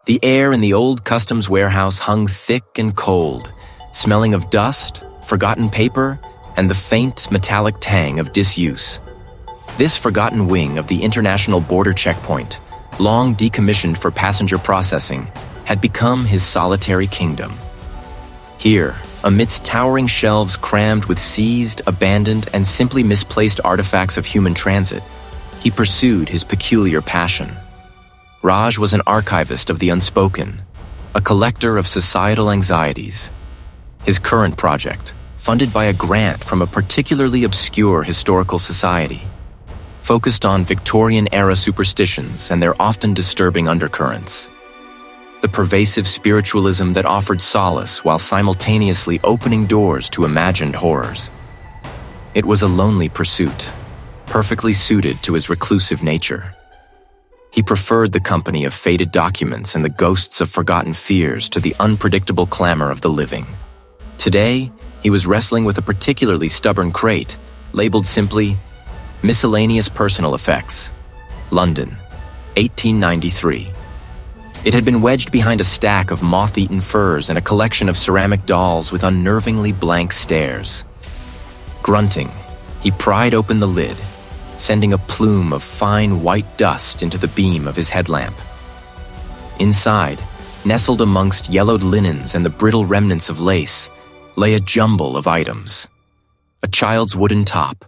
The air in the old customs warehouse hung thick and cold, smelling of dust, forgotten paper, and the faint metallic tang of disuse. This forgotten wing of the international border checkpoint, long decommissioned for passenger processing, had become his solitary kingdom. Here, amidst towering shelves crammed with seized, abandoned, and simply misplaced artifacts of human transit, he pursued his peculiar passion. Raj was an archivist of the unspoken, a collector of societal anxieties. His current project, funded by a grant from a particularly obscure historical society, focused on Victorian-era superstitions and their often disturbing undercurrents. The pervasive spiritualism that offered solace while simultaneously opening doors to imagined horrors. It was a lonely pursuit, perfectly suited to his reclusive nature. He preferred the company of faded documents and the ghosts of forgotten fears to the unpredictable clamor of the living. Today, he was wrestling with a particularly stubborn crate, labeled simply, Miscellaneous Personal Effects, London, 1893. It had been wedged behind a stack of moth-eaten furs and a collection of ceramic dolls with unnervingly blank stares. Grunting, he pried open the lid, sending a plume of fine white dust into the beam of his headlamp. Inside, nestled amongst yellowed linens and the brittle remnants of lace, lay a jumble of items. A child's wooden top,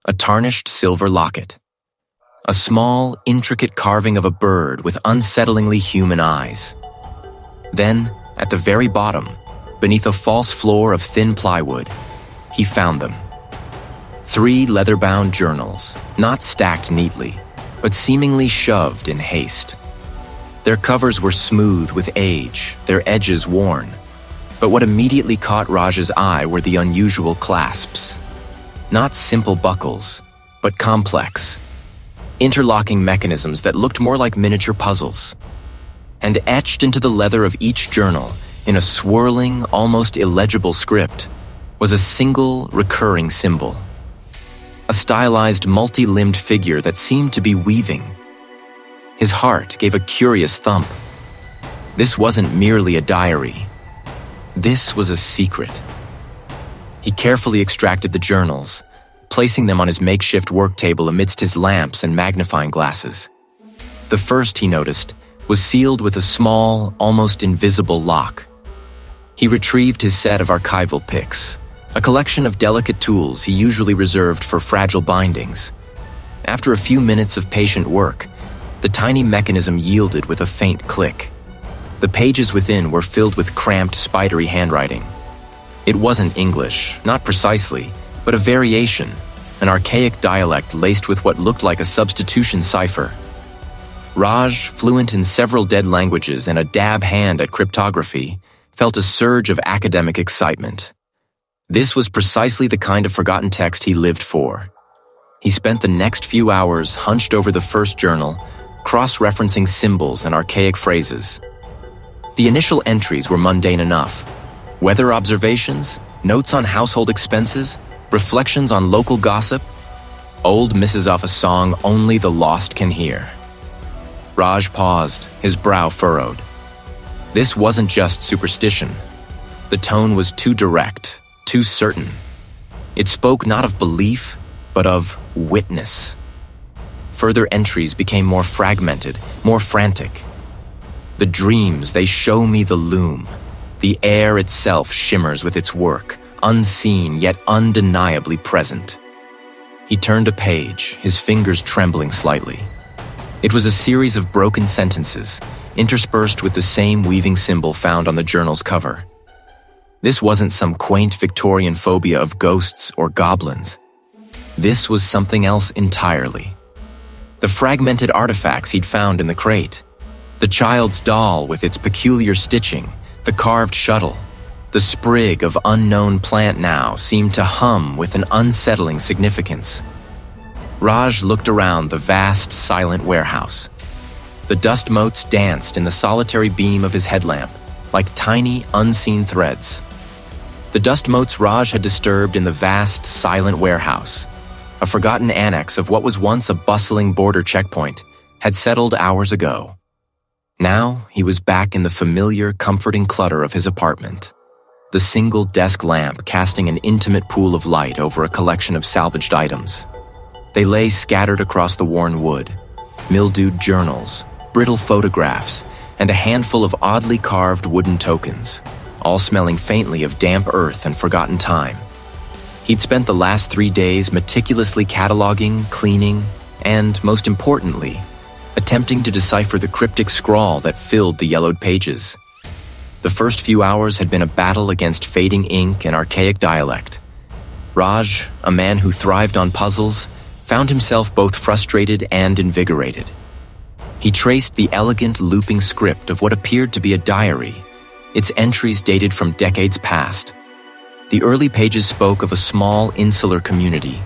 a tarnished silver locket, a small, intricate carving of a bird with unsettlingly human eyes. Then, at the very bottom, beneath a false floor of thin plywood, he found them. 3 leather-bound journals, not stacked neatly, but seemingly shoved in haste. Their covers were smooth with age, their edges worn, but what immediately caught Raj's eye were the unusual clasps. Not simple buckles, but complex, interlocking mechanisms that looked more like miniature puzzles. And etched into the leather of each journal, in a swirling, almost illegible script, was a single, recurring symbol. A stylized, multi-limbed figure that seemed to be weaving. His heart gave a curious thump. This wasn't merely a diary. This was a secret. He carefully extracted the journals, placing them on his makeshift work table amidst his lamps and magnifying glasses. The first, he noticed, was sealed with a small, almost invisible lock. He retrieved his set of archival picks, a collection of delicate tools he usually reserved for fragile bindings. After a few minutes of patient work, the tiny mechanism yielded with a faint click. The pages within were filled with cramped, spidery handwriting. It wasn't English, not precisely, but a variation, an archaic dialect laced with what looked like a substitution cipher. Raj, fluent in several dead languages and a dab hand at cryptography, felt a surge of academic excitement. This was precisely the kind of forgotten text he lived for. He spent the next few hours hunched over the first journal, cross-referencing symbols and archaic phrases. The initial entries were mundane enough. Weather observations, notes on household expenses, reflections on local gossip, old misses off a song only the lost can hear. Raj paused, his brow furrowed. This wasn't just superstition. The tone was too direct, too certain. It spoke not of belief, but of witness. Further entries became more fragmented, more frantic. The dreams, they show me the loom. The air itself shimmers with its work, unseen yet undeniably present. He turned a page, his fingers trembling slightly. It was a series of broken sentences, interspersed with the same weaving symbol found on the journal's cover. This wasn't some quaint Victorian phobia of ghosts or goblins. This was something else entirely. The fragmented artifacts he'd found in the crate. The child's doll with its peculiar stitching, the carved shuttle, the sprig of unknown plant now seemed to hum with an unsettling significance. Raj looked around the vast, silent warehouse. The dust motes danced in the solitary beam of his headlamp, like tiny, unseen threads. The dust motes Raj had disturbed in the vast, silent warehouse, a forgotten annex of what was once a bustling border checkpoint, had settled hours ago. Now he was back in the familiar, comforting clutter of his apartment, the single desk lamp casting an intimate pool of light over a collection of salvaged items. They lay scattered across the worn wood, mildewed journals, brittle photographs, and a handful of oddly carved wooden tokens, all smelling faintly of damp earth and forgotten time. He'd spent the last 3 days meticulously cataloging, cleaning, and, most importantly, attempting to decipher the cryptic scrawl that filled the yellowed pages. The first few hours had been a battle against fading ink and archaic dialect. Raj, a man who thrived on puzzles, found himself both frustrated and invigorated. He traced the elegant, looping script of what appeared to be a diary, its entries dated from decades past. The early pages spoke of a small, insular community,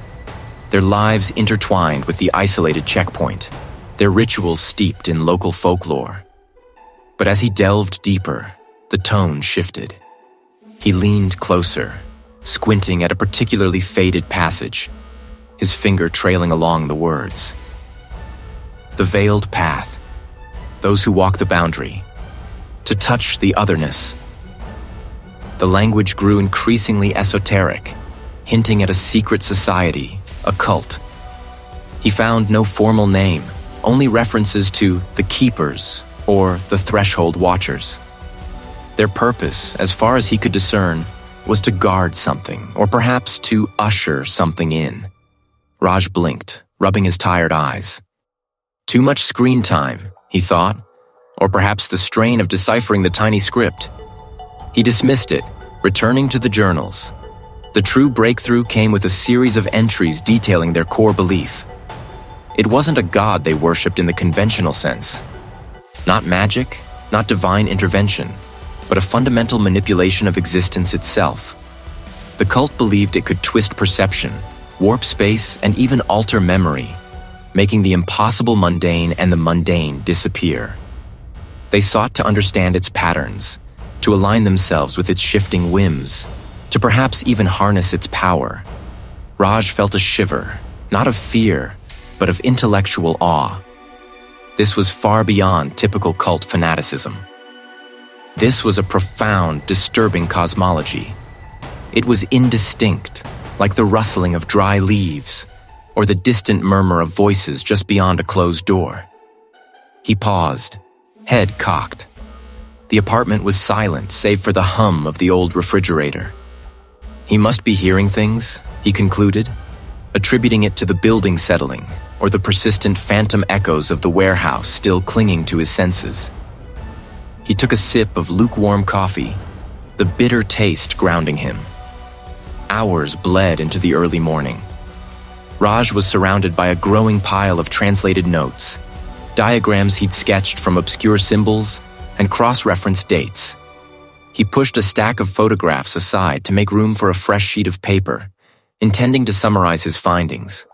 their lives intertwined with the isolated checkpoint, their rituals steeped in local folklore. But as he delved deeper, the tone shifted. He leaned closer, squinting at a particularly faded passage, his finger trailing along the words. The veiled path, those who walk the boundary, to touch the otherness. The language grew increasingly esoteric, hinting at a secret society, a cult. He found no formal name, only references to the Keepers or the Threshold Watchers. Their purpose, as far as he could discern, was to guard something, or perhaps to usher something in. Raj blinked, rubbing his tired eyes. Too much screen time, he thought, or perhaps the strain of deciphering the tiny script. He dismissed it, returning to the journals. The true breakthrough came with a series of entries detailing their core belief. It wasn't a god they worshipped in the conventional sense. Not magic, not divine intervention, but a fundamental manipulation of existence itself. The cult believed it could twist perception, warp space, and even alter memory, making the impossible mundane and the mundane disappear. They sought to understand its patterns, to align themselves with its shifting whims, to perhaps even harness its power. Raj felt a shiver, not of fear, but of intellectual awe. This was far beyond typical cult fanaticism. This was a profound, disturbing cosmology. It was indistinct, like the rustling of dry leaves, or the distant murmur of voices just beyond a closed door. He paused, head cocked. The apartment was silent, save for the hum of the old refrigerator. He must be hearing things, he concluded, attributing it to the building settling, or the persistent phantom echoes of the warehouse still clinging to his senses. He took a sip of lukewarm coffee, the bitter taste grounding him. Hours bled into the early morning. Raj was surrounded by a growing pile of translated notes, diagrams he'd sketched from obscure symbols, and cross-referenced dates. He pushed a stack of photographs aside to make room for a fresh sheet of paper, intending to summarize his findings.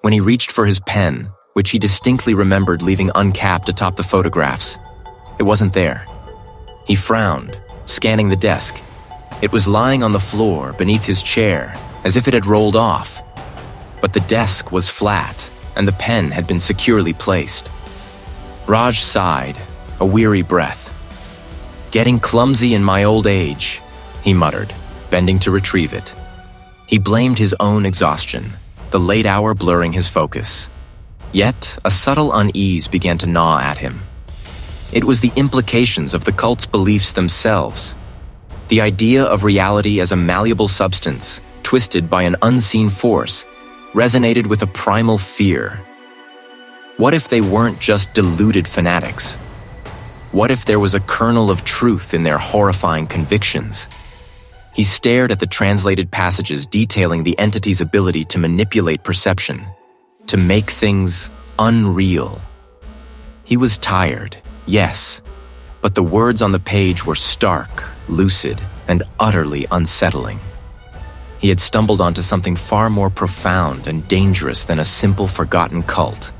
When he reached for his pen, which he distinctly remembered leaving uncapped atop the photographs, it wasn't there. He frowned, scanning the desk. It was lying on the floor beneath his chair, as if it had rolled off. But the desk was flat, and the pen had been securely placed. Raj sighed, a weary breath. "Getting clumsy in my old age," he muttered, bending to retrieve it. He blamed his own exhaustion, the late hour blurring his focus. Yet, a subtle unease began to gnaw at him. It was the implications of the cult's beliefs themselves. The idea of reality as a malleable substance, twisted by an unseen force, resonated with a primal fear. What if they weren't just deluded fanatics? What if there was a kernel of truth in their horrifying convictions? He stared at the translated passages detailing the entity's ability to manipulate perception, to make things unreal. He was tired, yes, but the words on the page were stark, lucid, and utterly unsettling. He had stumbled onto something far more profound and dangerous than a simple forgotten cult.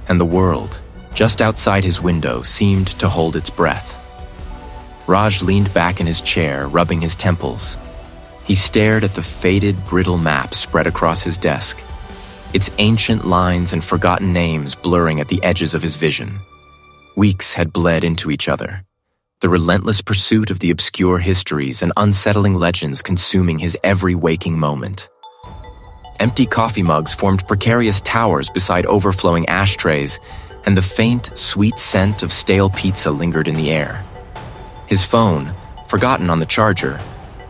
And the world, just outside his window, seemed to hold its breath. Raj leaned back in his chair, rubbing his temples. He stared at the faded, brittle map spread across his desk, its ancient lines and forgotten names blurring at the edges of his vision. Weeks had bled into each other, the relentless pursuit of the obscure histories and unsettling legends consuming his every waking moment. Empty coffee mugs formed precarious towers beside overflowing ashtrays, and the faint, sweet scent of stale pizza lingered in the air. His phone, forgotten on the charger,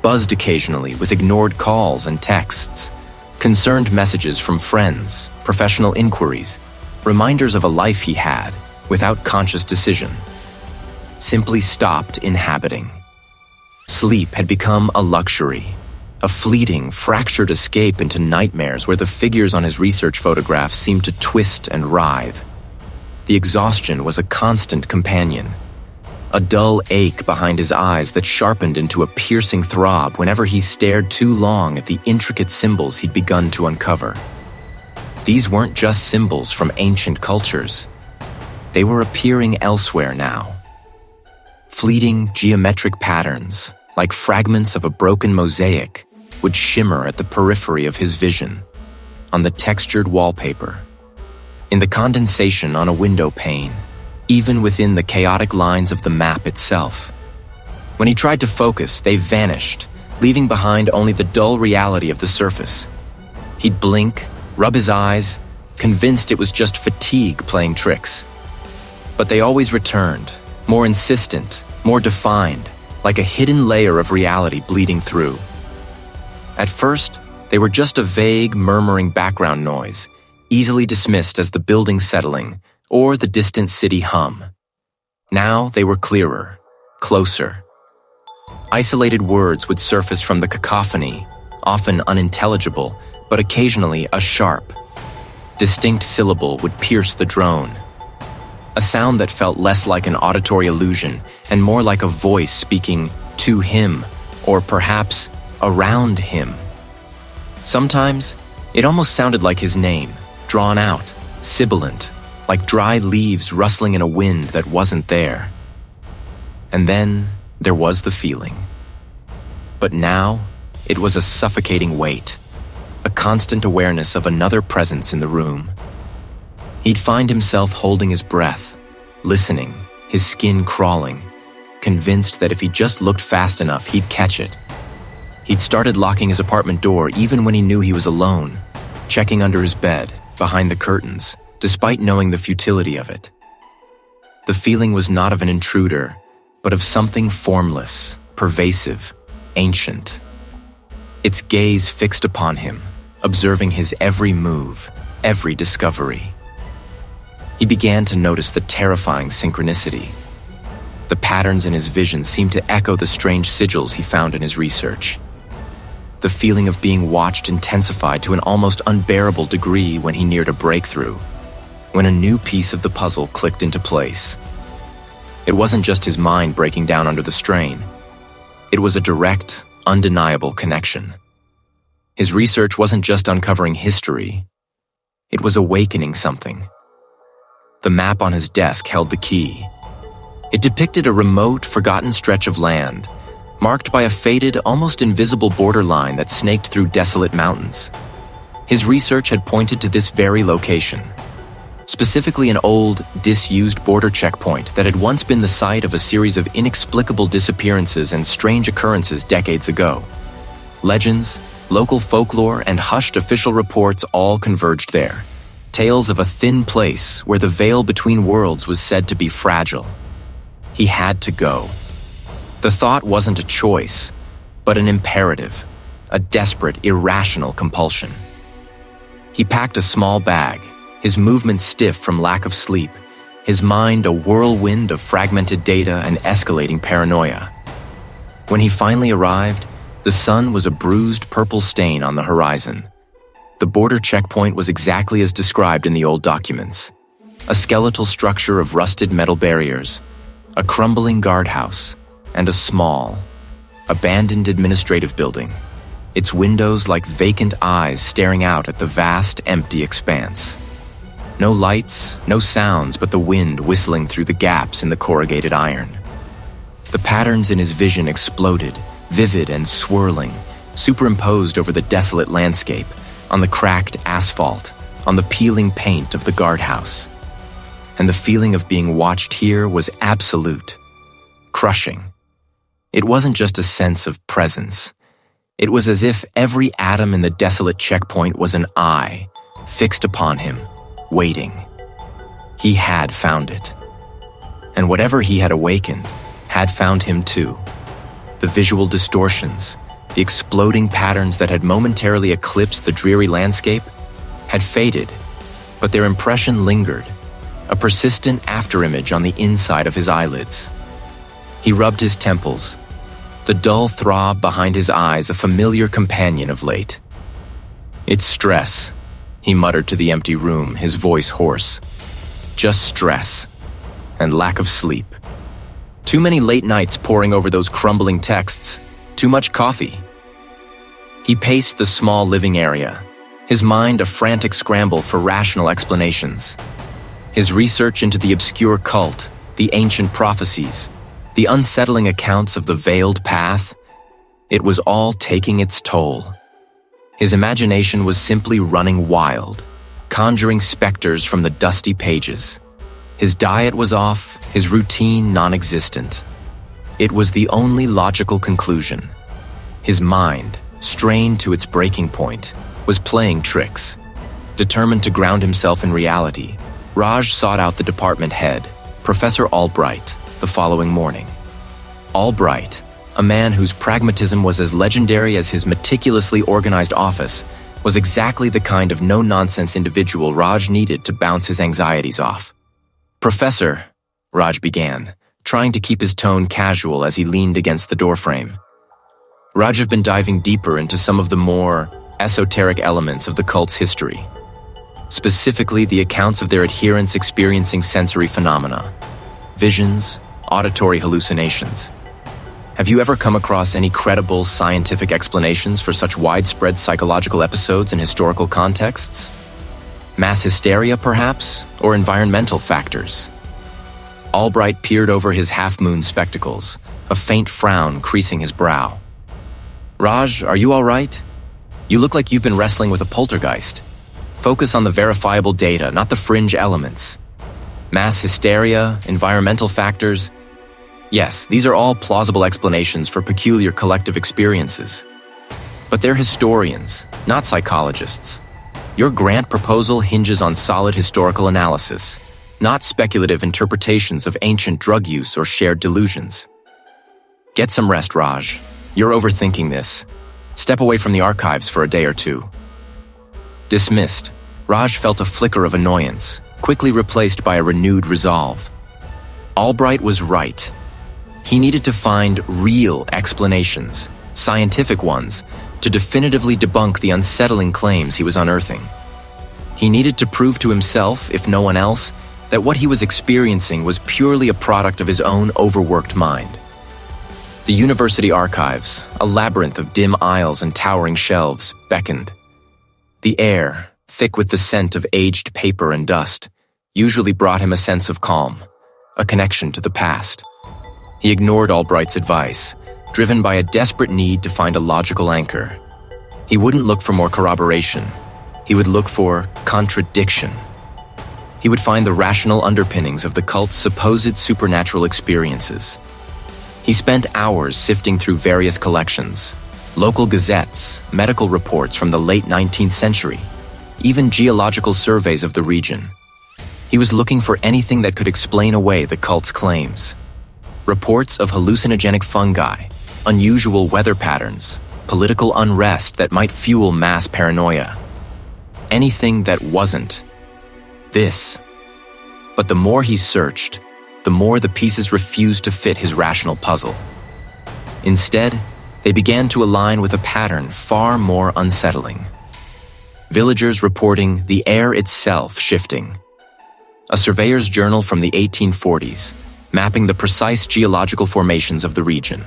buzzed occasionally with ignored calls and texts, concerned messages from friends, professional inquiries, reminders of a life he had, without conscious decision, simply stopped inhabiting. Sleep had become a luxury, a fleeting, fractured escape into nightmares where the figures on his research photographs seemed to twist and writhe. The exhaustion was a constant companion, a dull ache behind his eyes that sharpened into a piercing throb whenever he stared too long at the intricate symbols he'd begun to uncover. These weren't just symbols from ancient cultures. They were appearing elsewhere now. Fleeting geometric patterns, like fragments of a broken mosaic, would shimmer at the periphery of his vision, on the textured wallpaper, in the condensation on a window pane, even within the chaotic lines of the map itself. When he tried to focus, they vanished, leaving behind only the dull reality of the surface. He'd blink, rub his eyes, convinced it was just fatigue playing tricks. But they always returned, more insistent, more defined, like a hidden layer of reality bleeding through. At first, they were just a vague, murmuring background noise, easily dismissed as the building settling or the distant city hum. Now they were clearer, closer. Isolated words would surface from the cacophony, often unintelligible, but occasionally a sharp, distinct syllable would pierce the drone. A sound that felt less like an auditory illusion and more like a voice speaking to him, or perhaps around him. Sometimes, it almost sounded like his name, drawn out, sibilant, like dry leaves rustling in a wind that wasn't there. And then there was the feeling. But now, it was a suffocating weight, a constant awareness of another presence in the room. He'd find himself holding his breath, listening, his skin crawling, convinced that if he just looked fast enough, he'd catch it. He'd started locking his apartment door even when he knew he was alone, checking under his bed, behind the curtains, despite knowing the futility of it. The feeling was not of an intruder, but of something formless, pervasive, ancient. Its gaze fixed upon him, observing his every move, every discovery. He began to notice the terrifying synchronicity. The patterns in his vision seemed to echo the strange sigils he found in his research. The feeling of being watched intensified to an almost unbearable degree when he neared a breakthrough, when a new piece of the puzzle clicked into place. It wasn't just his mind breaking down under the strain. It was a direct, undeniable connection. His research wasn't just uncovering history. It was awakening something. The map on his desk held the key. It depicted a remote, forgotten stretch of land, marked by a faded, almost invisible borderline that snaked through desolate mountains. His research had pointed to this very location, specifically an old, disused border checkpoint that had once been the site of a series of inexplicable disappearances and strange occurrences decades ago. Legends, local folklore, and hushed official reports all converged there. Tales of a thin place where the veil between worlds was said to be fragile. He had to go. The thought wasn't a choice, but an imperative, a desperate, irrational compulsion. He packed a small bag, his movements stiff from lack of sleep, his mind a whirlwind of fragmented data and escalating paranoia. When he finally arrived, the sun was a bruised purple stain on the horizon. The border checkpoint was exactly as described in the old documents. A skeletal structure of rusted metal barriers, a crumbling guardhouse, and a small, abandoned administrative building, its windows like vacant eyes staring out at the vast, empty expanse. No lights, no sounds but the wind whistling through the gaps in the corrugated iron. The patterns in his vision exploded, vivid and swirling, superimposed over the desolate landscape, on the cracked asphalt, on the peeling paint of the guardhouse. and the feeling of being watched here was absolute, crushing. It wasn't just a sense of presence. It was as if every atom in the desolate checkpoint was an eye, fixed upon him, waiting. He had found it. And whatever he had awakened had found him too. The visual distortions, the exploding patterns that had momentarily eclipsed the dreary landscape, had faded, but their impression lingered, a persistent afterimage on the inside of his eyelids. He rubbed his temples, the dull throb behind his eyes a familiar companion of late. "It's stress," he muttered to the empty room, his voice hoarse. "Just stress. And lack of sleep. Too many late nights poring over those crumbling texts. Too much coffee." He paced the small living area, his mind a frantic scramble for rational explanations. His research into the obscure cult, the ancient prophecies, the unsettling accounts of the veiled path, it was all taking its toll. His imagination was simply running wild, conjuring specters from the dusty pages. His diet was off, his routine non-existent. It was the only logical conclusion. His mind, strained to its breaking point, was playing tricks. Determined to ground himself in reality, Raj sought out the department head, Professor Albright, the following morning. Albright, a man whose pragmatism was as legendary as his meticulously organized office, was exactly the kind of no-nonsense individual Raj needed to bounce his anxieties off. "Professor," Raj began, trying to keep his tone casual as he leaned against the doorframe. Raj had been diving deeper into some of the more esoteric elements of the cult's history, specifically the accounts of their adherents experiencing sensory phenomena, visions, auditory hallucinations. Have you ever come across any credible scientific explanations for such widespread psychological episodes in historical contexts? Mass hysteria, perhaps, or environmental factors? Albright peered over his half-moon spectacles, a faint frown creasing his brow. "Raj, are you all right? You look like you've been wrestling with a poltergeist. Focus on the verifiable data, not the fringe elements. Mass hysteria, environmental factors. Yes, these are all plausible explanations for peculiar collective experiences. But they're historians, not psychologists. Your grant proposal hinges on solid historical analysis, not speculative interpretations of ancient drug use or shared delusions. Get some rest, Raj. You're overthinking this. Step away from the archives for a day or two." Dismissed, Raj felt a flicker of annoyance, quickly replaced by a renewed resolve. Albright was right. He needed to find real explanations, scientific ones, to definitively debunk the unsettling claims he was unearthing. He needed to prove to himself, if no one else, that what he was experiencing was purely a product of his own overworked mind. The university archives, a labyrinth of dim aisles and towering shelves, beckoned. The air, thick with the scent of aged paper and dust, usually brought him a sense of calm, a connection to the past. He ignored Albright's advice, driven by a desperate need to find a logical anchor. He wouldn't look for more corroboration. He would look for contradiction. He would find the rational underpinnings of the cult's supposed supernatural experiences. He spent hours sifting through various collections, local gazettes, medical reports from the late 19th century, even geological surveys of the region. He was looking for anything that could explain away the cult's claims. Reports of hallucinogenic fungi, unusual weather patterns, political unrest that might fuel mass paranoia. Anything that wasn't this. But the more he searched, the more the pieces refused to fit his rational puzzle. Instead, they began to align with a pattern far more unsettling. Villagers reporting the air itself shifting. A surveyor's journal from the 1840s, mapping the precise geological formations of the region.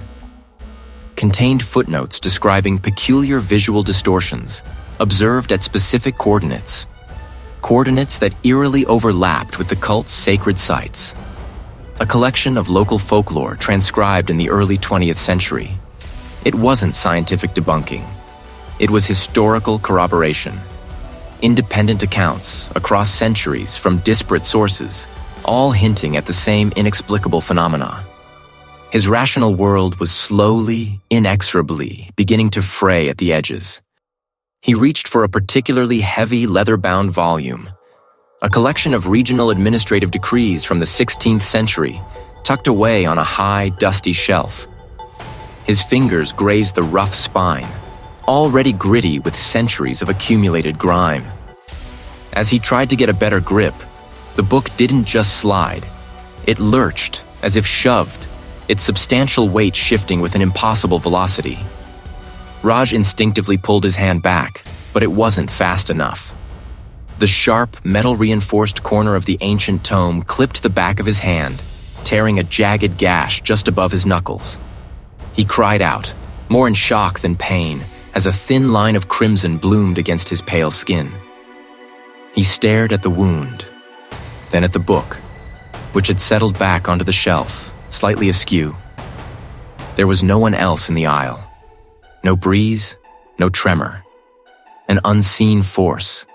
Contained footnotes describing peculiar visual distortions observed at specific coordinates. Coordinates that eerily overlapped with the cult's sacred sites. A collection of local folklore transcribed in the early 20th century. It wasn't scientific debunking. It was historical corroboration. Independent accounts across centuries from disparate sources, all hinting at the same inexplicable phenomena. His rational world was slowly, inexorably beginning to fray at the edges. He reached for a particularly heavy leather-bound volume, a collection of regional administrative decrees from the 16th century, tucked away on a high, dusty shelf. His fingers grazed the rough spine, already gritty with centuries of accumulated grime. As he tried to get a better grip, the book didn't just slide. It lurched, as if shoved, its substantial weight shifting with an impossible velocity. Raj instinctively pulled his hand back, but it wasn't fast enough. The sharp, metal-reinforced corner of the ancient tome clipped the back of his hand, tearing a jagged gash just above his knuckles. He cried out, more in shock than pain, as a thin line of crimson bloomed against his pale skin. He stared at the wound, then at the book, which had settled back onto the shelf, slightly askew. There was no one else in the aisle. No breeze, no tremor. An unseen force.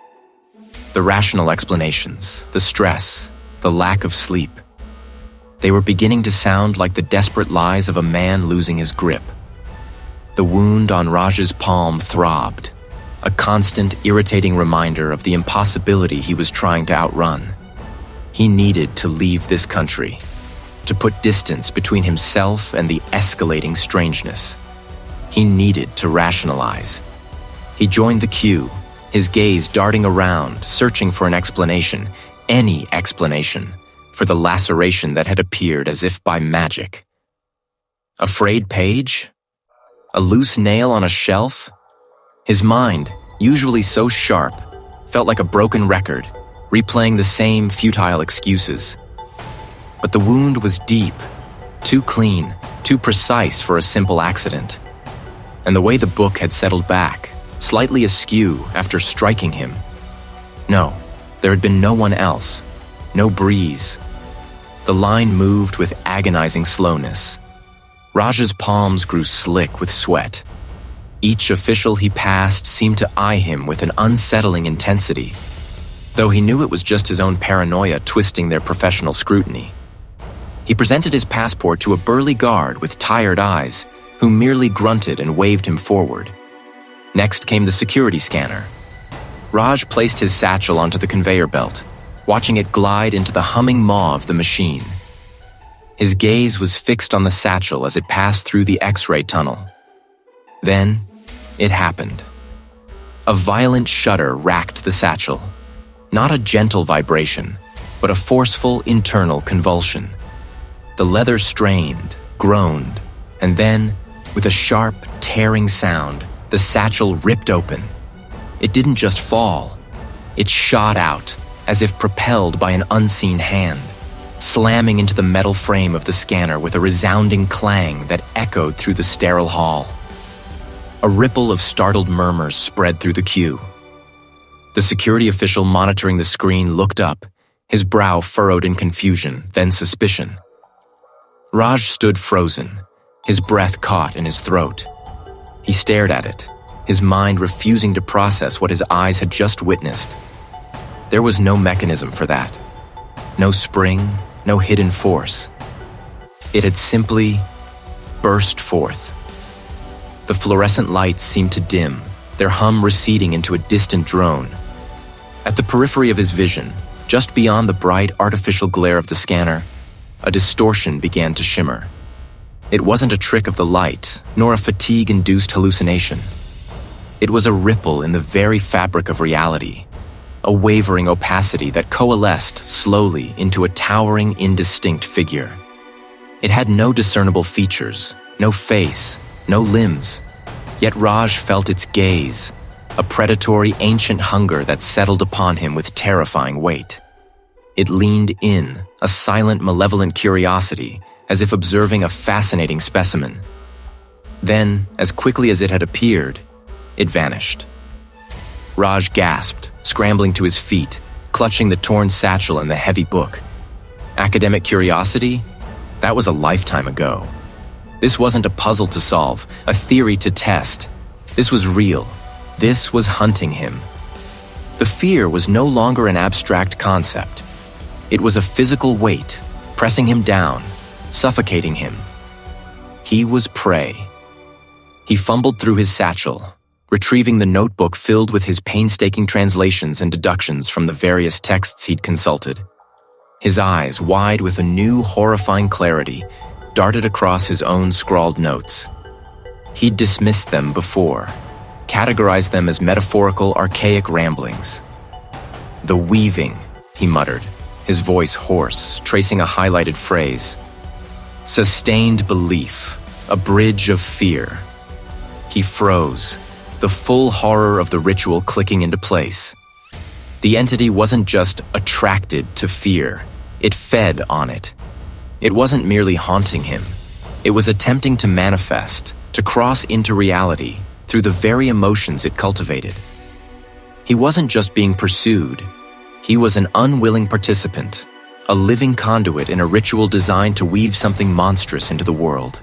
The rational explanations, the stress, the lack of sleep. They were beginning to sound like the desperate lies of a man losing his grip. The wound on Raj's palm throbbed, a constant, irritating reminder of the impossibility he was trying to outrun. He needed to leave this country, to put distance between himself and the escalating strangeness. He needed to rationalize. He joined the queue, his gaze darting around, searching for an explanation, any explanation, for the laceration that had appeared as if by magic. A frayed page? A loose nail on a shelf? His mind, usually so sharp, felt like a broken record, replaying the same futile excuses. But the wound was deep, too clean, too precise for a simple accident. And the way the book had settled back, slightly askew after striking him. No, there had been no one else, no breeze. The line moved with agonizing slowness. Raj's palms grew slick with sweat. Each official he passed seemed to eye him with an unsettling intensity, though he knew it was just his own paranoia twisting their professional scrutiny. He presented his passport to a burly guard with tired eyes, who merely grunted and waved him forward. Next came the security scanner. Raj placed his satchel onto the conveyor belt, watching it glide into the humming maw of the machine. His gaze was fixed on the satchel as it passed through the X-ray tunnel. Then, it happened. A violent shudder racked the satchel. Not a gentle vibration, but a forceful internal convulsion. The leather strained, groaned, and then, with a sharp, tearing sound, the satchel ripped open. It didn't just fall. It shot out, as if propelled by an unseen hand, slamming into the metal frame of the scanner with a resounding clang that echoed through the sterile hall. A ripple of startled murmurs spread through the queue. The security official monitoring the screen looked up, his brow furrowed in confusion, then suspicion. Raj stood frozen, his breath caught in his throat. He stared at it, his mind refusing to process what his eyes had just witnessed. There was no mechanism for that. No spring, no hidden force. It had simply burst forth. The fluorescent lights seemed to dim, their hum receding into a distant drone. At the periphery of his vision, just beyond the bright artificial glare of the scanner, a distortion began to shimmer. It wasn't a trick of the light, nor a fatigue-induced hallucination. It was a ripple in the very fabric of reality, a wavering opacity that coalesced slowly into a towering, indistinct figure. It had no discernible features, no face, no limbs, yet Raj felt its gaze, a predatory, ancient hunger that settled upon him with terrifying weight. It leaned in, a silent, malevolent curiosity, as if observing a fascinating specimen. Then, as quickly as it had appeared, it vanished. Raj gasped, scrambling to his feet, clutching the torn satchel and the heavy book. Academic curiosity? That was a lifetime ago. This wasn't a puzzle to solve, a theory to test. This was real. This was hunting him. The fear was no longer an abstract concept. It was a physical weight, pressing him down, suffocating him. He was prey. He fumbled through his satchel, retrieving the notebook filled with his painstaking translations and deductions from the various texts he'd consulted. His eyes, wide with a new, horrifying clarity, darted across his own scrawled notes. He'd dismissed them before, categorized them as metaphorical, archaic ramblings. "The weaving," he muttered, his voice hoarse, tracing a highlighted phrase. "Sustained belief, a bridge of fear." He froze, the full horror of the ritual clicking into place. The entity wasn't just attracted to fear, it fed on it. It wasn't merely haunting him, it was attempting to manifest, to cross into reality through the very emotions it cultivated. He wasn't just being pursued, he was an unwilling participant, a living conduit in a ritual designed to weave something monstrous into the world.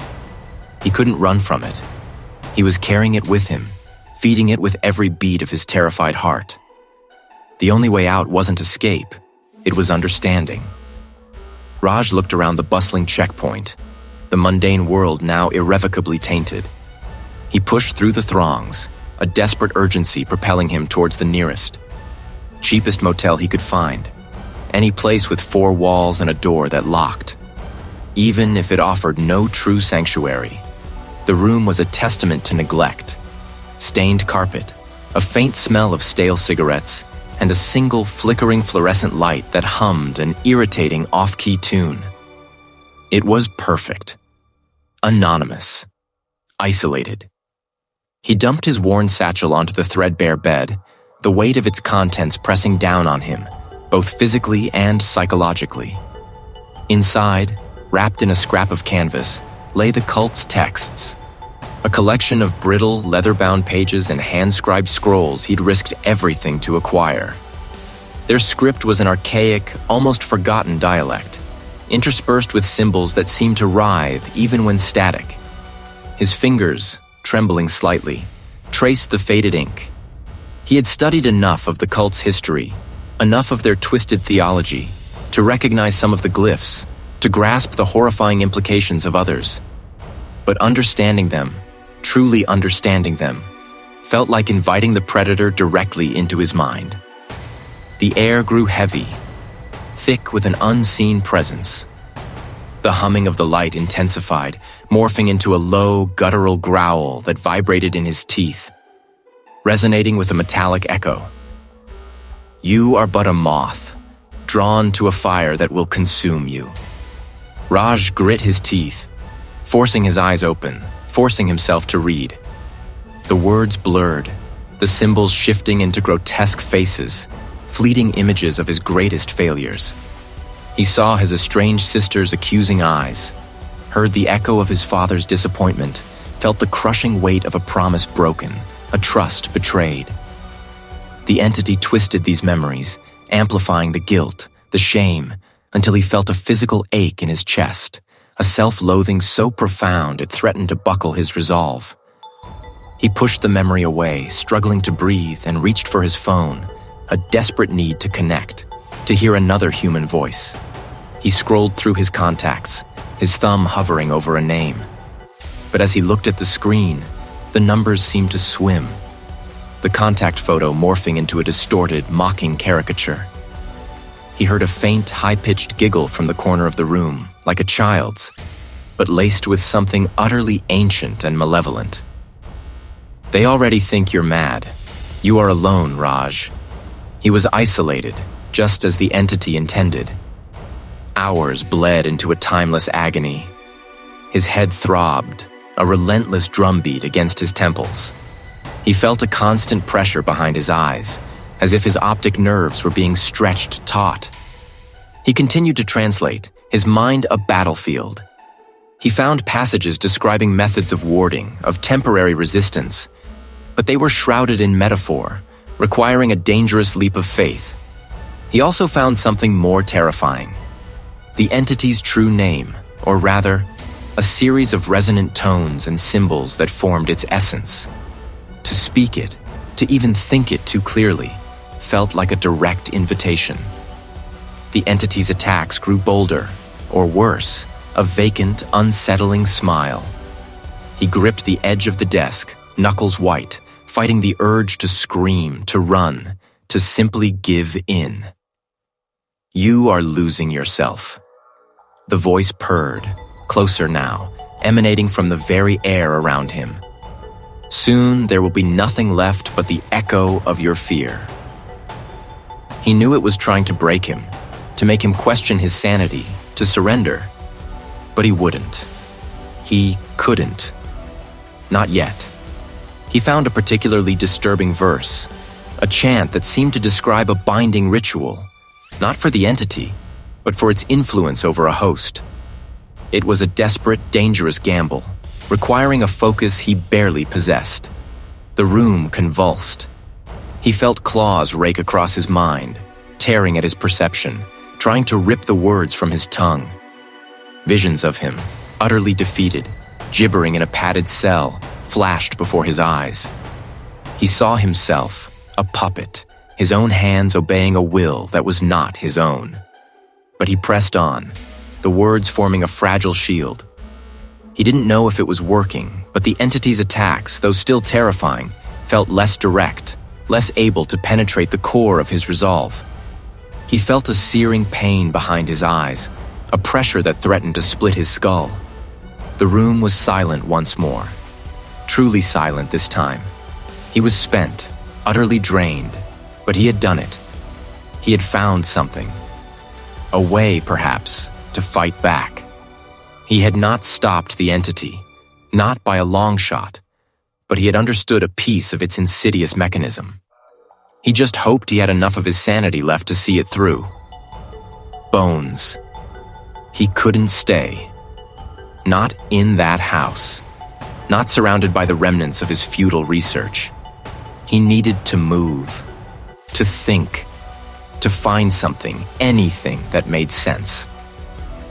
He couldn't run from it. He was carrying it with him, feeding it with every beat of his terrified heart. The only way out wasn't escape, it was understanding. Raj looked around the bustling checkpoint, the mundane world now irrevocably tainted. He pushed through the throngs, a desperate urgency propelling him towards the nearest, cheapest motel he could find, any place with 4 walls and a door that locked. Even if it offered no true sanctuary, the room was a testament to neglect. Stained carpet, a faint smell of stale cigarettes, and a single flickering fluorescent light that hummed an irritating off-key tune. It was perfect. Anonymous. Isolated. He dumped his worn satchel onto the threadbare bed, the weight of its contents pressing down on him, both physically and psychologically. Inside, wrapped in a scrap of canvas, lay the cult's texts, a collection of brittle, leather-bound pages and hand-scribed scrolls he'd risked everything to acquire. Their script was an archaic, almost forgotten dialect, interspersed with symbols that seemed to writhe even when static. His fingers, trembling slightly, traced the faded ink. He had studied enough of the cult's history, enough of their twisted theology, to recognize some of the glyphs, to grasp the horrifying implications of others. But understanding them, truly understanding them, felt like inviting the predator directly into his mind. The air grew heavy, thick with an unseen presence. The humming of the light intensified, morphing into a low, guttural growl that vibrated in his teeth, resonating with a metallic echo. "You are but a moth, drawn to a fire that will consume you." Raj grit his teeth, forcing his eyes open, forcing himself to read. The words blurred, the symbols shifting into grotesque faces, fleeting images of his greatest failures. He saw his estranged sister's accusing eyes, heard the echo of his father's disappointment, felt the crushing weight of a promise broken, a trust betrayed. The entity twisted these memories, amplifying the guilt, the shame, until he felt a physical ache in his chest, a self-loathing so profound it threatened to buckle his resolve. He pushed the memory away, struggling to breathe, and reached for his phone, a desperate need to connect, to hear another human voice. He scrolled through his contacts, his thumb hovering over a name. But as he looked at the screen, the numbers seemed to swim, the contact photo morphing into a distorted, mocking caricature. He heard a faint, high-pitched giggle from the corner of the room, like a child's, but laced with something utterly ancient and malevolent. "They already think you're mad. You are alone, Raj." He was isolated, just as the entity intended. Hours bled into a timeless agony. His head throbbed, a relentless drumbeat against his temples. He felt a constant pressure behind his eyes, as if his optic nerves were being stretched taut. He continued to translate, his mind a battlefield. He found passages describing methods of warding, of temporary resistance, but they were shrouded in metaphor, requiring a dangerous leap of faith. He also found something more terrifying: the entity's true name, or rather, a series of resonant tones and symbols that formed its essence. To speak it, to even think it too clearly, felt like a direct invitation. The entity's attacks grew bolder, or worse, a vacant, unsettling smile. He gripped the edge of the desk, knuckles white, fighting the urge to scream, to run, to simply give in. "You are losing yourself." The voice purred, closer now, emanating from the very air around him. "Soon there will be nothing left but the echo of your fear." He knew it was trying to break him, to make him question his sanity, to surrender. But he wouldn't. He couldn't. Not yet. He found a particularly disturbing verse, a chant that seemed to describe a binding ritual, not for the entity, but for its influence over a host. It was a desperate, dangerous gamble, requiring a focus he barely possessed. The room convulsed. He felt claws rake across his mind, tearing at his perception, trying to rip the words from his tongue. Visions of him, utterly defeated, gibbering in a padded cell, flashed before his eyes. He saw himself, a puppet, his own hands obeying a will that was not his own. But he pressed on, the words forming a fragile shield. He didn't know if it was working, but the entity's attacks, though still terrifying, felt less direct, less able to penetrate the core of his resolve. He felt a searing pain behind his eyes, a pressure that threatened to split his skull. The room was silent once more. Truly silent this time. He was spent, utterly drained, but he had done it. He had found something. A way, perhaps, to fight back. He had not stopped the entity, not by a long shot, but he had understood a piece of its insidious mechanism. He just hoped he had enough of his sanity left to see it through. Bones. He couldn't stay. Not in that house. Not surrounded by the remnants of his futile research. He needed to move, to think, to find something, anything that made sense.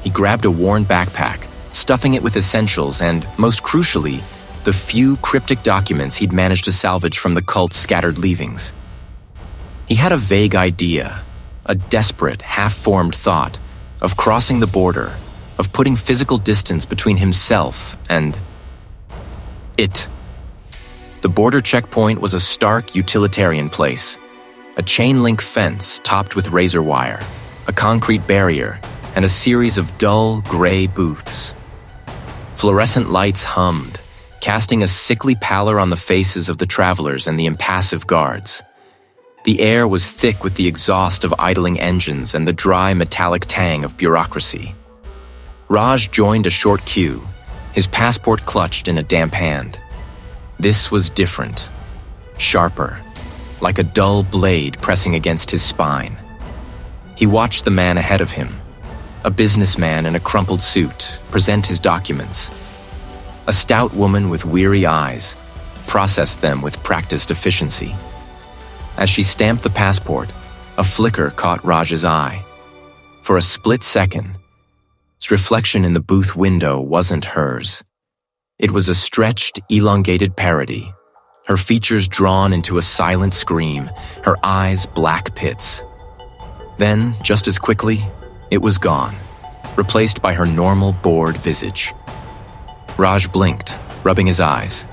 He grabbed a worn backpack, stuffing it with essentials and, most crucially, the few cryptic documents he'd managed to salvage from the cult's scattered leavings. He had a vague idea, a desperate, half-formed thought, of crossing the border, of putting physical distance between himself and it. The border checkpoint was a stark, utilitarian place. A chain-link fence topped with razor wire, a concrete barrier, and a series of dull, gray booths. Fluorescent lights hummed, casting a sickly pallor on the faces of the travelers and the impassive guards. The air was thick with the exhaust of idling engines and the dry, metallic tang of bureaucracy. Raj joined a short queue, his passport clutched in a damp hand. This was different, sharper, like a dull blade pressing against his spine. He watched the man ahead of him, a businessman in a crumpled suit, present his documents. A stout woman with weary eyes processed them with practiced efficiency. As she stamped the passport, a flicker caught Raj's eye. For a split second, its reflection in the booth window wasn't hers. It was a stretched, elongated parody, her features drawn into a silent scream, her eyes black pits. Then, just as quickly, it was gone, replaced by her normal, bored visage. Raj blinked, rubbing his eyes.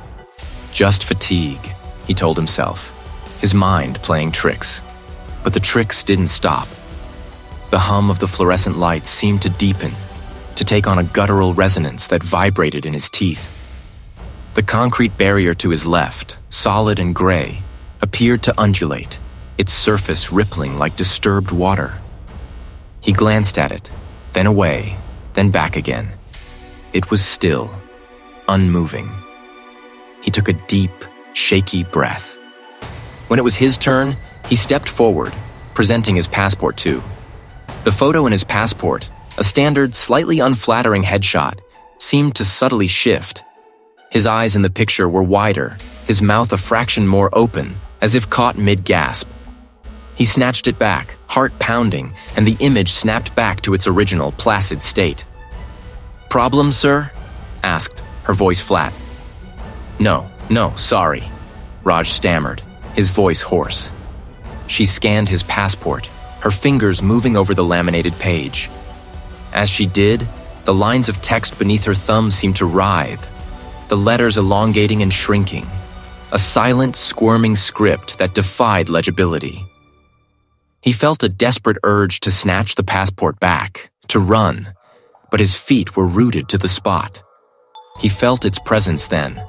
Just fatigue, he told himself, his mind playing tricks. But the tricks didn't stop. The hum of the fluorescent lights seemed to deepen, to take on a guttural resonance that vibrated in his teeth. The concrete barrier to his left, solid and gray, appeared to undulate, its surface rippling like disturbed water. He glanced at it, then away, then back again. It was still, unmoving. He took a deep, shaky breath. When it was his turn, he stepped forward, presenting his passport too. The photo in his passport, a standard, slightly unflattering headshot, seemed to subtly shift. His eyes in the picture were wider, his mouth a fraction more open, as if caught mid-gasp. He snatched it back, heart pounding, and the image snapped back to its original, placid state. "Problem, sir?" asked, her voice flat. No, sorry," Raj stammered, his voice hoarse. She scanned his passport, her fingers moving over the laminated page. As she did, the lines of text beneath her thumb seemed to writhe, the letters elongating and shrinking, a silent, squirming script that defied legibility. He felt a desperate urge to snatch the passport back, to run, but his feet were rooted to the spot. He felt its presence then,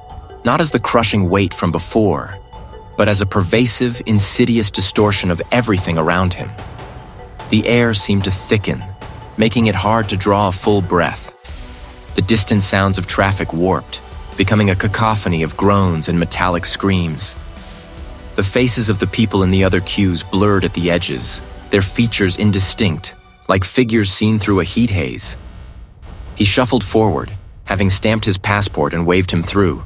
not as the crushing weight from before, but as a pervasive, insidious distortion of everything around him. The air seemed to thicken, making it hard to draw a full breath. The distant sounds of traffic warped, becoming a cacophony of groans and metallic screams. The faces of the people in the other queues blurred at the edges, their features indistinct, like figures seen through a heat haze. He shuffled forward, having stamped his passport and waved him through.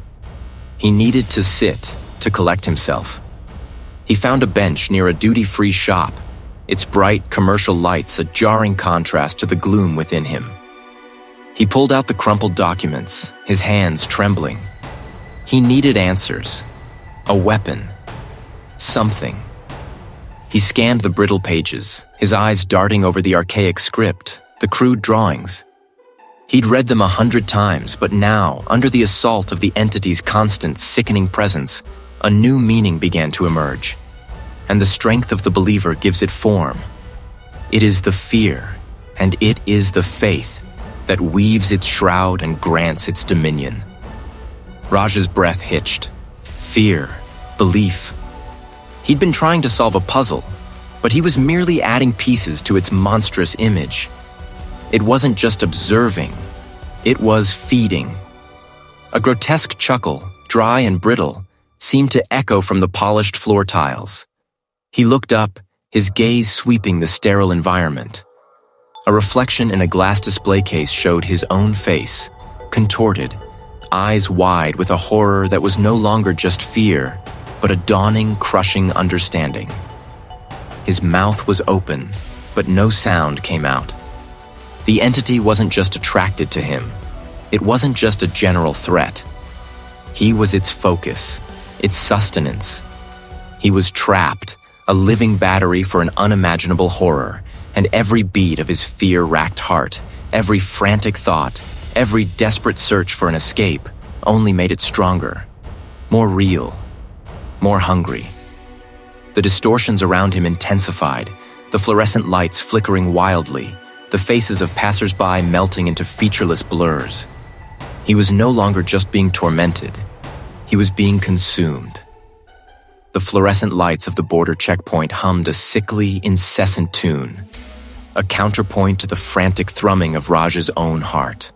He needed to sit, to collect himself. He found a bench near a duty-free shop, its bright commercial lights a jarring contrast to the gloom within him. He pulled out the crumpled documents, his hands trembling. He needed answers, a weapon, something. He scanned the brittle pages, his eyes darting over the archaic script, the crude drawings. He'd read them 100 times, but now, under the assault of the entity's constant, sickening presence, a new meaning began to emerge. And the strength of the believer gives it form. It is the fear, and it is the faith that weaves its shroud and grants its dominion. Raj's breath hitched. Fear, belief. He'd been trying to solve a puzzle, but he was merely adding pieces to its monstrous image. It wasn't just observing, it was feeding. A grotesque chuckle, dry and brittle, seemed to echo from the polished floor tiles. He looked up, his gaze sweeping the sterile environment. A reflection in a glass display case showed his own face, contorted, eyes wide with a horror that was no longer just fear, but a dawning, crushing understanding. His mouth was open, but no sound came out. The entity wasn't just attracted to him. It wasn't just a general threat. He was its focus, its sustenance. He was trapped, a living battery for an unimaginable horror, and every beat of his fear-racked heart, every frantic thought, every desperate search for an escape only made it stronger, more real, more hungry. The distortions around him intensified, the fluorescent lights flickering wildly, the faces of passers-by melting into featureless blurs. He was no longer just being tormented. He was being consumed. The fluorescent lights of the border checkpoint hummed a sickly, incessant tune, a counterpoint to the frantic thrumming of Raj's own heart.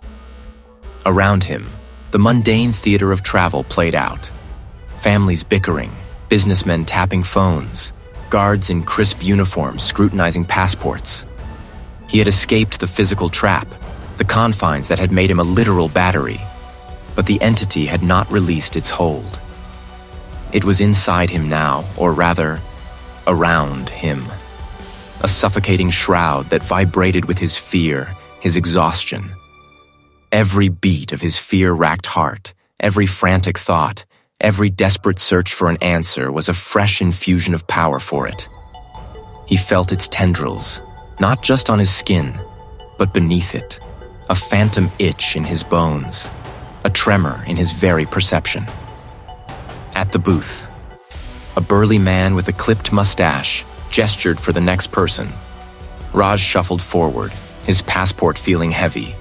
Around him, the mundane theater of travel played out. Families bickering, businessmen tapping phones, guards in crisp uniforms scrutinizing passports. He had escaped the physical trap, the confines that had made him a literal battery, but the entity had not released its hold. It was inside him now, or rather, around him. A suffocating shroud that vibrated with his fear, his exhaustion. Every beat of his fear-racked heart, every frantic thought, every desperate search for an answer was a fresh infusion of power for it. He felt its tendrils, not just on his skin, but beneath it, a phantom itch in his bones, a tremor in his very perception. At the booth, a burly man with a clipped mustache gestured for the next person. Raj shuffled forward, his passport feeling heavy,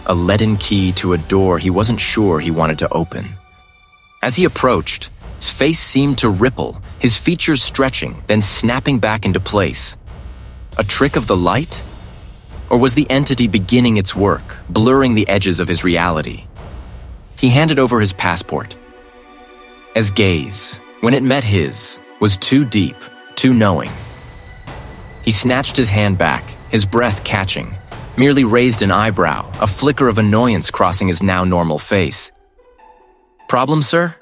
a leaden key to a door he wasn't sure he wanted to open. As he approached, his face seemed to ripple, his features stretching, then snapping back into place. A trick of the light? Or was the entity beginning its work, blurring the edges of his reality? He handed over his passport. His gaze, when it met his, was too deep, too knowing. He snatched his hand back, his breath catching, merely raised an eyebrow, a flicker of annoyance crossing his now normal face. "Problem, sir?"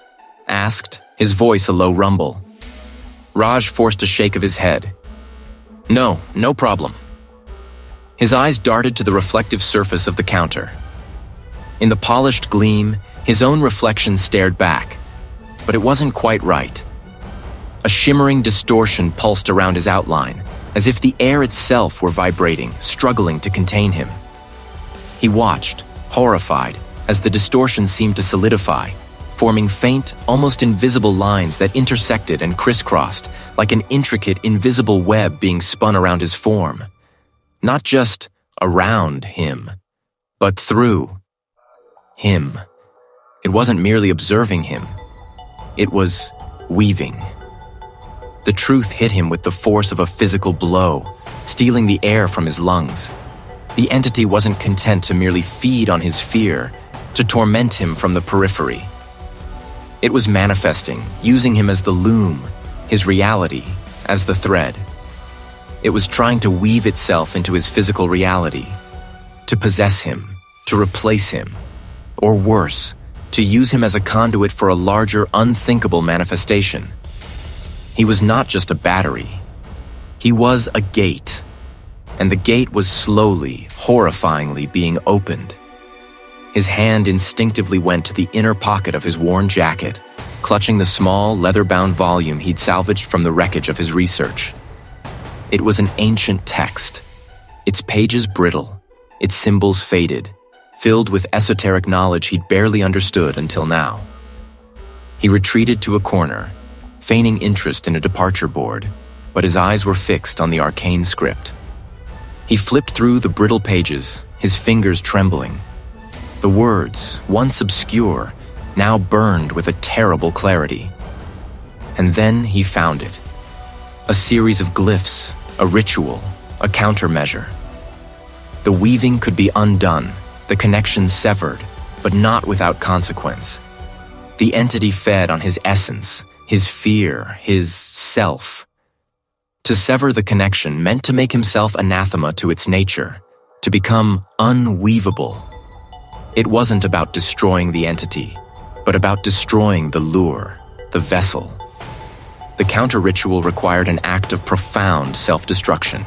asked, his voice a low rumble. Raj forced a shake of his head. No problem." His eyes darted to the reflective surface of the counter. In the polished gleam, his own reflection stared back, but it wasn't quite right. A shimmering distortion pulsed around his outline, as if the air itself were vibrating, struggling to contain him. He watched, horrified, as the distortion seemed to solidify, forming faint, almost invisible lines that intersected and crisscrossed like an intricate, invisible web being spun around his form. Not just around him, but through him. It wasn't merely observing him. It was weaving. The truth hit him with the force of a physical blow, stealing the air from his lungs. The entity wasn't content to merely feed on his fear, to torment him from the periphery. It was manifesting, using him as the loom, his reality as the thread. It was trying to weave itself into his physical reality, to possess him, to replace him, or worse, to use him as a conduit for a larger, unthinkable manifestation. He was not just a battery. He was a gate, and the gate was slowly, horrifyingly being opened. His hand instinctively went to the inner pocket of his worn jacket, clutching the small, leather-bound volume he'd salvaged from the wreckage of his research. It was an ancient text, its pages brittle, its symbols faded, filled with esoteric knowledge he'd barely understood until now. He retreated to a corner, feigning interest in a departure board, but his eyes were fixed on the arcane script. He flipped through the brittle pages, his fingers trembling. The words, once obscure, now burned with a terrible clarity. And then he found it. A series of glyphs, a ritual, a countermeasure. The weaving could be undone, the connection severed, but not without consequence. The entity fed on his essence, his fear, his self. To sever the connection meant to make himself anathema to its nature, to become unweavable. It wasn't about destroying the entity, but about destroying the lure, the vessel. The counter-ritual required an act of profound self-destruction.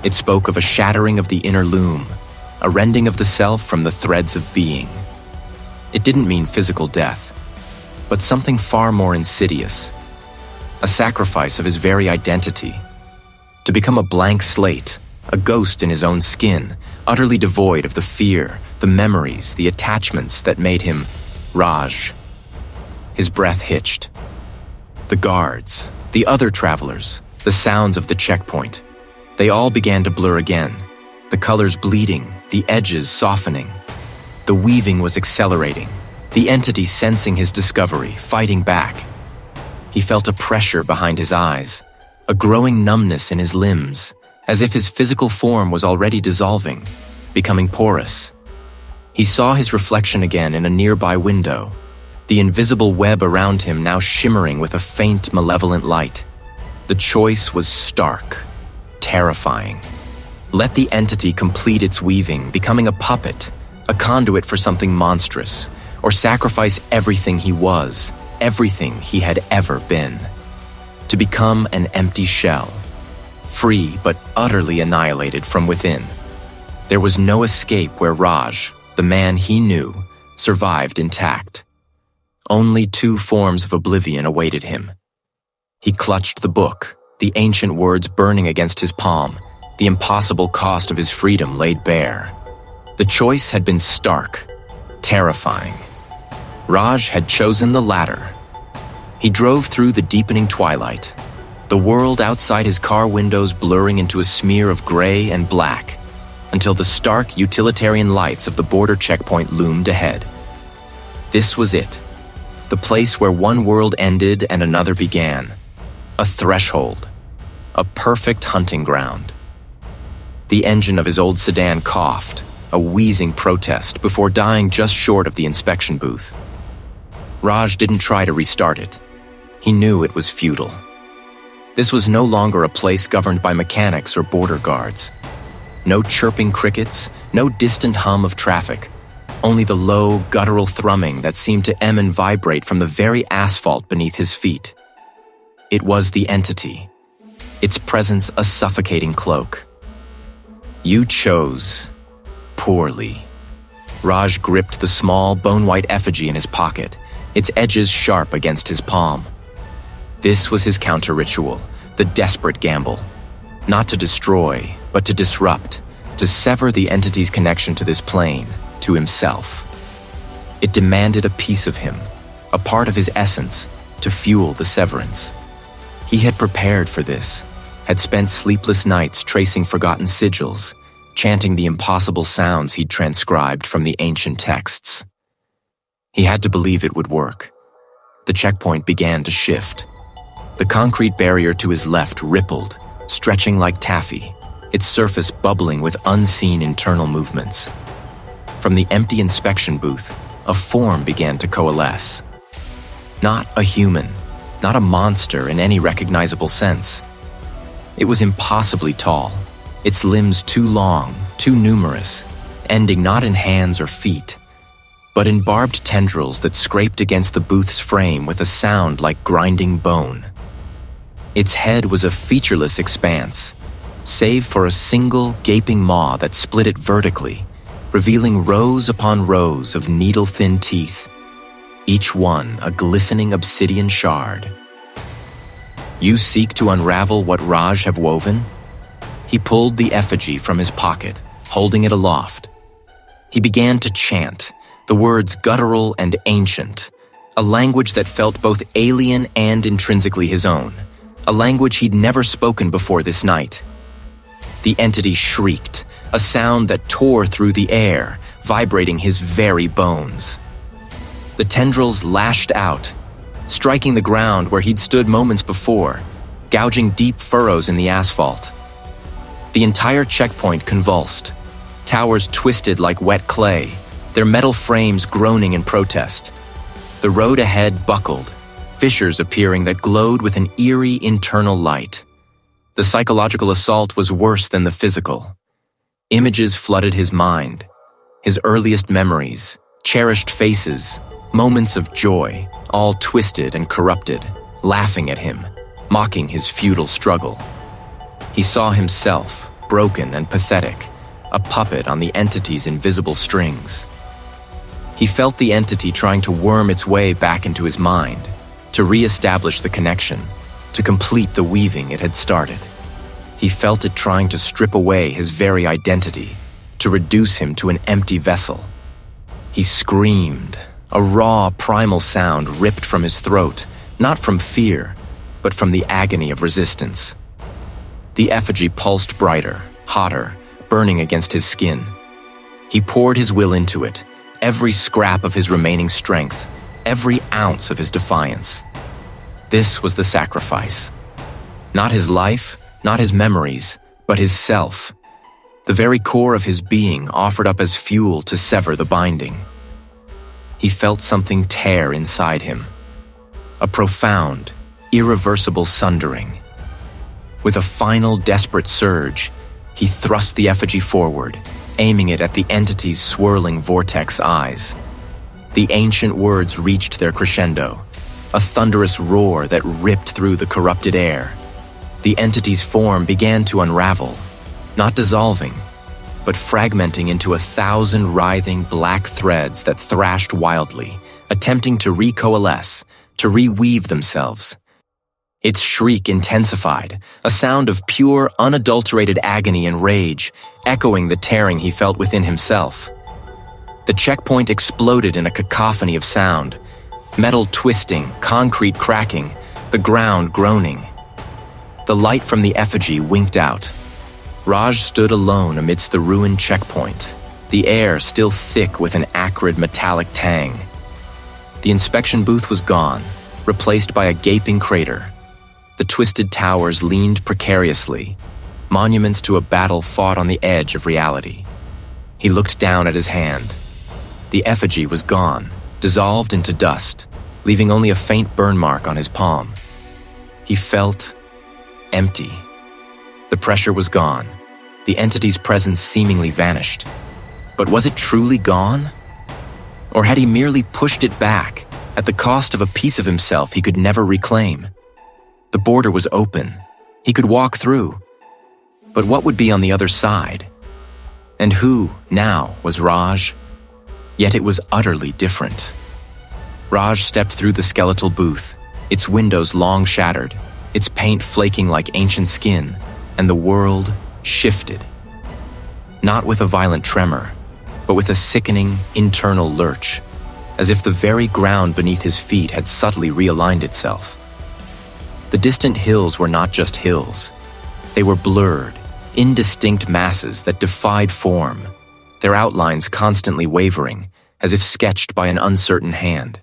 It spoke of a shattering of the inner loom, a rending of the self from the threads of being. It didn't mean physical death, but something far more insidious. A sacrifice of his very identity. To become a blank slate, a ghost in his own skin, utterly devoid of the fear, the memories, the attachments that made him Raj. His breath hitched. The guards, the other travelers, the sounds of the checkpoint. They all began to blur again, the colors bleeding, the edges softening. The weaving was accelerating, the entity sensing his discovery, fighting back. He felt a pressure behind his eyes, a growing numbness in his limbs, as if his physical form was already dissolving, becoming porous. He saw his reflection again in a nearby window, the invisible web around him now shimmering with a faint, malevolent light. The choice was stark, terrifying. Let the entity complete its weaving, becoming a puppet, a conduit for something monstrous, or sacrifice everything he was, everything he had ever been. To become an empty shell, free but utterly annihilated from within. There was no escape where Raj, the man he knew, survived intact. Only two forms of oblivion awaited him. He clutched the book, the ancient words burning against his palm, the impossible cost of his freedom laid bare. The choice had been stark, terrifying. Raj had chosen the latter. He drove through the deepening twilight, the world outside his car windows blurring into a smear of gray and black, until the stark utilitarian lights of the border checkpoint loomed ahead. This was it, the place where one world ended and another began, a threshold, a perfect hunting ground. The engine of his old sedan coughed, a wheezing protest before dying just short of the inspection booth. Raj didn't try to restart it. He knew it was futile. This was no longer a place governed by mechanics or border guards. No chirping crickets, no distant hum of traffic, only the low, guttural thrumming that seemed to em and vibrate from the very asphalt beneath his feet. It was the entity, its presence a suffocating cloak. You chose poorly. Raj gripped the small, bone-white effigy in his pocket, its edges sharp against his palm. This was his counter-ritual, the desperate gamble. Not to destroy, but to disrupt, to sever the entity's connection to this plane, to himself. It demanded a piece of him, a part of his essence, to fuel the severance. He had prepared for this, had spent sleepless nights tracing forgotten sigils, chanting the impossible sounds he'd transcribed from the ancient texts. He had to believe it would work. The checkpoint began to shift. The concrete barrier to his left rippled, stretching like taffy, its surface bubbling with unseen internal movements. From the empty inspection booth, a form began to coalesce. Not a human, not a monster in any recognizable sense. It was impossibly tall, its limbs too long, too numerous, ending not in hands or feet, but in barbed tendrils that scraped against the booth's frame with a sound like grinding bone. Its head was a featureless expanse, save for a single gaping maw that split it vertically, revealing rows upon rows of needle-thin teeth, each one a glistening obsidian shard. You seek to unravel what Raj have woven? He pulled the effigy from his pocket, holding it aloft. He began to chant, the words guttural and ancient, a language that felt both alien and intrinsically his own, a language he'd never spoken before this night. The entity shrieked, a sound that tore through the air, vibrating his very bones. The tendrils lashed out, striking the ground where he'd stood moments before, gouging deep furrows in the asphalt. The entire checkpoint convulsed, towers twisted like wet clay, their metal frames groaning in protest. The road ahead buckled, fissures appearing that glowed with an eerie internal light. The psychological assault was worse than the physical. Images flooded his mind, his earliest memories, cherished faces, moments of joy, all twisted and corrupted, laughing at him, mocking his futile struggle. He saw himself, broken and pathetic, a puppet on the entity's invisible strings. He felt the entity trying to worm its way back into his mind, to re-establish the connection, to complete the weaving it had started. He felt it trying to strip away his very identity, to reduce him to an empty vessel. He screamed, a raw, primal sound ripped from his throat, not from fear, but from the agony of resistance. The effigy pulsed brighter, hotter, burning against his skin. He poured his will into it, every scrap of his remaining strength, every ounce of his defiance. This was the sacrifice. Not his life, not his memories, but his self. The very core of his being offered up as fuel to sever the binding. He felt something tear inside him. A profound, irreversible sundering. With a final desperate surge, he thrust the effigy forward, aiming it at the entity's swirling vortex eyes. The ancient words reached their crescendo, a thunderous roar that ripped through the corrupted air. The entity's form began to unravel, not dissolving, but fragmenting into 1,000 writhing black threads that thrashed wildly, attempting to recoalesce, to reweave themselves. Its shriek intensified, a sound of pure, unadulterated agony and rage, echoing the tearing he felt within himself. The checkpoint exploded in a cacophony of sound, metal twisting, concrete cracking, the ground groaning. The light from the effigy winked out. Raj stood alone amidst the ruined checkpoint, the air still thick with an acrid metallic tang. The inspection booth was gone, replaced by a gaping crater. The twisted towers leaned precariously, monuments to a battle fought on the edge of reality. He looked down at his hand. The effigy was gone, dissolved into dust, leaving only a faint burn mark on his palm. He felt empty. The pressure was gone, the entity's presence seemingly vanished. But was it truly gone? Or had he merely pushed it back, at the cost of a piece of himself he could never reclaim? The border was open. He could walk through. But what would be on the other side? And who, now, was Raj? Yet it was utterly different. Raj stepped through the skeletal booth, its windows long shattered, its paint flaking like ancient skin, and the world shifted. Not with a violent tremor, but with a sickening internal lurch, as if the very ground beneath his feet had subtly realigned itself. The distant hills were not just hills. They were blurred, indistinct masses that defied form, their outlines constantly wavering, as if sketched by an uncertain hand.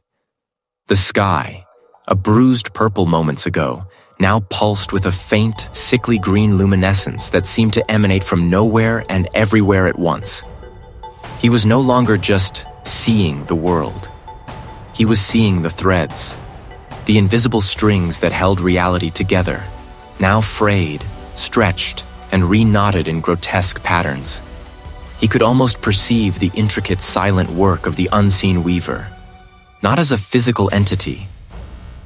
The sky, a bruised purple moments ago, now pulsed with a faint, sickly green luminescence that seemed to emanate from nowhere and everywhere at once. He was no longer just seeing the world. He was seeing the threads, the invisible strings that held reality together, now frayed, stretched, and re-knotted in grotesque patterns. He could almost perceive the intricate silent work of the unseen weaver, not as a physical entity,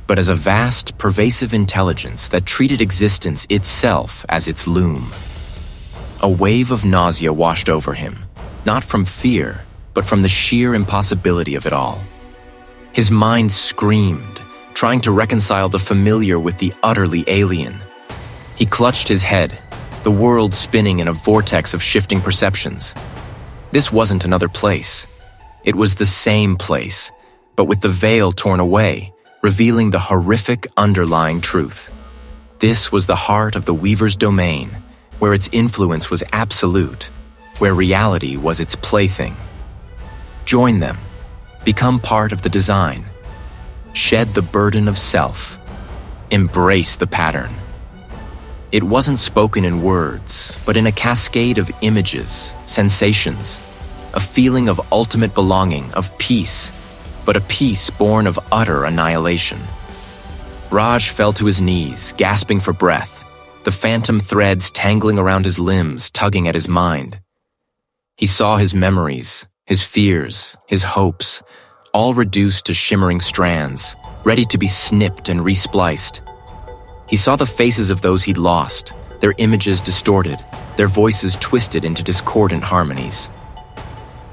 but as a vast, pervasive intelligence that treated existence itself as its loom. A wave of nausea washed over him, not from fear, but from the sheer impossibility of it all. His mind screamed, trying to reconcile the familiar with the utterly alien. He clutched his head, the world spinning in a vortex of shifting perceptions. This wasn't another place. It was the same place, but with the veil torn away, revealing the horrific underlying truth. This was the heart of the Weaver's domain, where its influence was absolute, where reality was its plaything. Join them. Become part of the design. Shed the burden of self. Embrace the pattern. It wasn't spoken in words, but in a cascade of images, sensations, a feeling of ultimate belonging, of peace, but a peace born of utter annihilation. Raj fell to his knees, gasping for breath, the phantom threads tangling around his limbs, tugging at his mind. He saw his memories, his fears, his hopes, all reduced to shimmering strands, ready to be snipped and respliced. He saw the faces of those he'd lost, their images distorted, their voices twisted into discordant harmonies.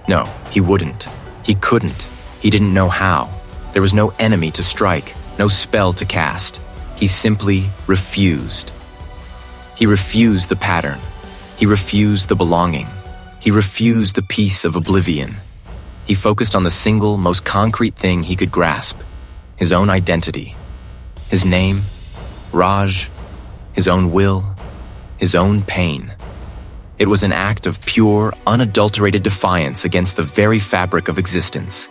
No, he wouldn't. He couldn't. He didn't know how. There was no enemy to strike, no spell to cast. He simply refused. He refused the pattern. He refused the belonging. He refused the peace of oblivion. He focused on the single, most concrete thing he could grasp, his own identity. His name, Raj, his own will, his own pain. It was an act of pure, unadulterated defiance against the very fabric of existence.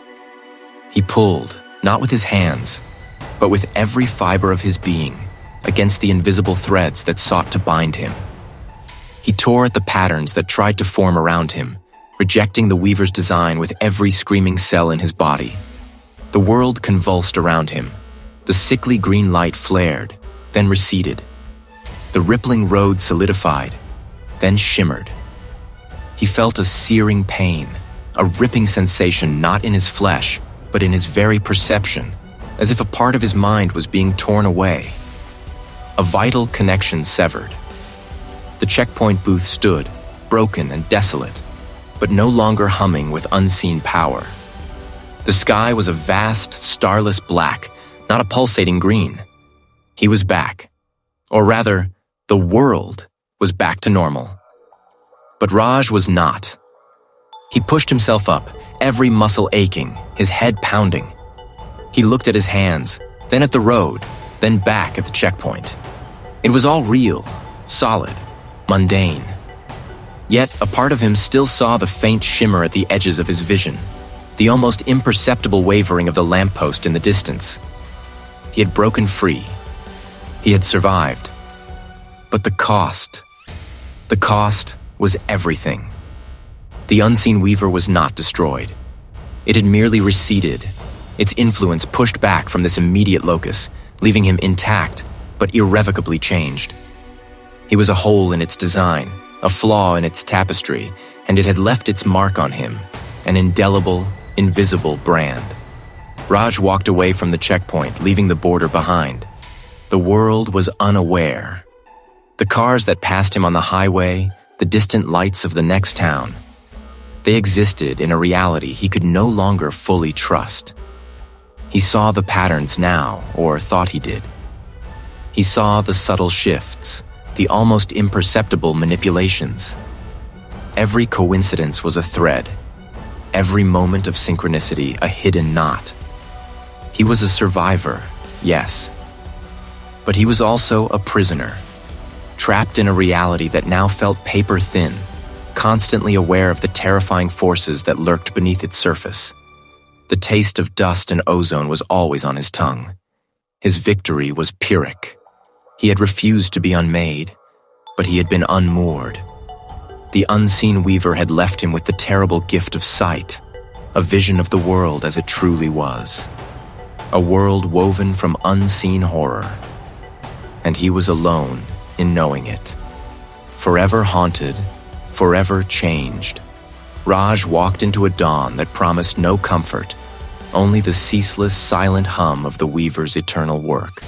He pulled, not with his hands, but with every fiber of his being, against the invisible threads that sought to bind him. He tore at the patterns that tried to form around him, rejecting the Weaver's design with every screaming cell in his body. The world convulsed around him. The sickly green light flared, then receded. The rippling road solidified, then shimmered. He felt a searing pain, a ripping sensation not in his flesh, but in his very perception, as if a part of his mind was being torn away. A vital connection severed. The checkpoint booth stood, broken and desolate, but no longer humming with unseen power. The sky was a vast, starless black, not a pulsating green. He was back. Or rather, the world was back to normal. But Raj was not. He pushed himself up, every muscle aching, his head pounding. He looked at his hands, then at the road, then back at the checkpoint. It was all real, solid, mundane. Yet a part of him still saw the faint shimmer at the edges of his vision, the almost imperceptible wavering of the lamppost in the distance. He had broken free. He had survived. But the cost was everything. The unseen weaver was not destroyed. It had merely receded, its influence pushed back from this immediate locus, leaving him intact, but irrevocably changed. He was a hole in its design, a flaw in its tapestry, and it had left its mark on him, an indelible, invisible brand. Raj walked away from the checkpoint, leaving the border behind. The world was unaware. The cars that passed him on the highway, the distant lights of the next town, they existed in a reality he could no longer fully trust. He saw the patterns now, or thought he did. He saw the subtle shifts, the almost imperceptible manipulations. Every coincidence was a thread, every moment of synchronicity a hidden knot. He was a survivor, yes, but he was also a prisoner, trapped in a reality that now felt paper-thin, constantly aware of the terrifying forces that lurked beneath its surface. The taste of dust and ozone was always on his tongue. His victory was Pyrrhic. He had refused to be unmade, but he had been unmoored. The unseen weaver had left him with the terrible gift of sight, a vision of the world as it truly was. A world woven from unseen horror. And he was alone in knowing it. Forever haunted, forever changed, Raj walked into a dawn that promised no comfort, only the ceaseless, silent hum of the weaver's eternal work.